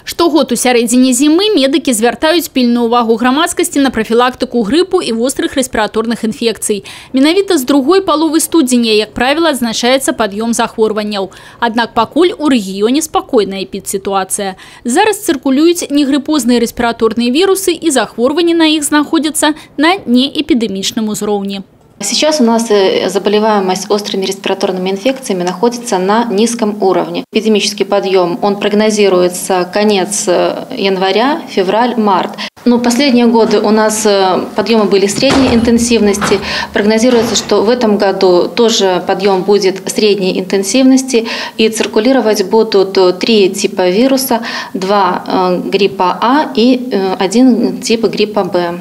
Штогод у сярэдзіне зімы медыкі звяртаюць пільную ўвагу грамадскасці на прафілактыку грыпу і вострых рэспіраторных інфекцый. Менавіта з другой паловы студзеня, як правіла, адзначаецца пад'ём захворванняў. Аднак пакуль у рэгіёне спакойная эпідсітуацыя. Зараз цыркулююць негрыпозныя рэспіраторныя вірусы і захворванні на іх знаходзяцца на неэпідэмічным узроўні. Сейчас у нас заболеваемость острыми респираторными инфекциями находится на низком уровне. Эпидемический подъем, он прогнозируется конец января, февраль, март. Но последние годы у нас подъемы были средней интенсивности. Прогнозируется, что в этом году тоже подъем будет средней интенсивности. И циркулировать будут 3 типа вируса, 2 гриппа А и 1 тип гриппа Б.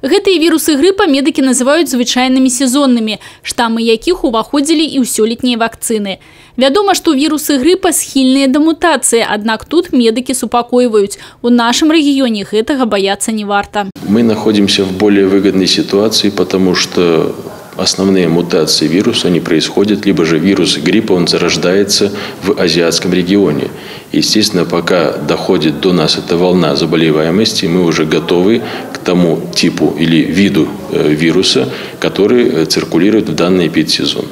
Гэтыя вірусы грыпа медыкі называюць звычайнымі сезоннымі, штаммы якіх уваходзілі і ў сёлетнія вакцыны. Вядома, што вірусы грыпа схільныя да мутацыі, аднак тут медыкі супакойваюць. У нашым рэгіёне гэтага баяцца не варта. Мы находимся в более выгодной ситуации, потому что основные мутации вируса, они происходят, либо же вирус гриппа, он зарождается в азиатском регионе. Естественно, пока доходит до нас эта волна заболеваемости, мы уже готовы к тому типу или виду вируса, который циркулирует в данный эпидсезон.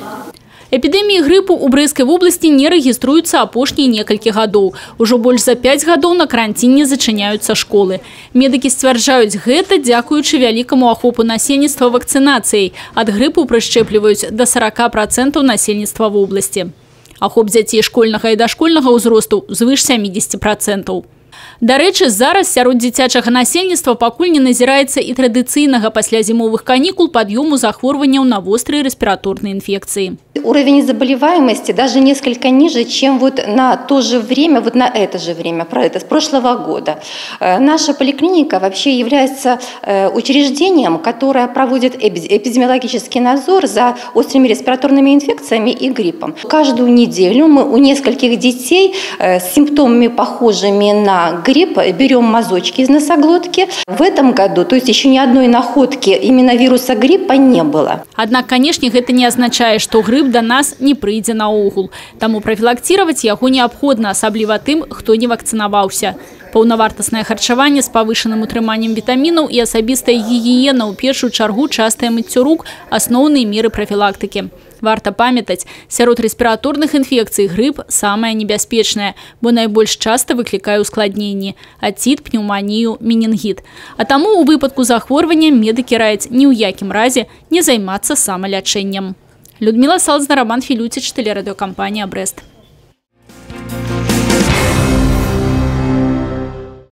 Эпідэміі грыпу ў Брэскай вобласці не рэгіструюцца апошнія некалькі гадоў. Ужо больш за 5 гадоў на каранціне зачыняюцца школы. Медыкі сцвярджаюць гэта дзякуючы вялікаму ахопу насельніцтва вакцынацыяй. Ад грыпу прышчэпліваюць да 40% насельніцтва вобласці. Ахоп дзяцей школьнага і дашкольнага ўзросту звыш 70%. Дарэчы, зараз сярод дзіцячага насельніцтва пакуль не назіраецца і традыцыйнага пасля зімовых канікул пад'ёму захворванняў на вострые респираторные инфекции. Уровень заболеваемости даже несколько ниже, чем вот на то же время, вот на это же время, с прошлого года. Наша поликлиника вообще является учреждением, которое проводит эпидемиологический надзор за острыми респираторными инфекциями и гриппом. Каждую неделю мы у нескольких детей с симптомами, похожими на грипп, берем мазочки из носоглотки. В этом году, то есть еще ни одной находки именно вируса гриппа не было. Однако, конечно, это не означает, что грипп до нас не прыйдзе наогул. Таму профилактировать яго неабходна, асабліва тым, хто не вакцынаваўся. Паўнавартаснае харчаванне з павышаным утрыманнем вітамінаў і асабістая гігіена, у першую чаргу частае мыццё рук – асноўныя меры профілактыкі. Варта памятаць, сярод рэспіраторных інфекцый грып самая небяспечная, бо найбольш часта выклікае ускладненні – атит, пнеўманію, менінгіт. А таму у выпадку захворвання медыкі раяць ні ў якім разе не займацца самалячэннем. Людмила Салзна, Роман Филютич, телерадиокомпания «Брест».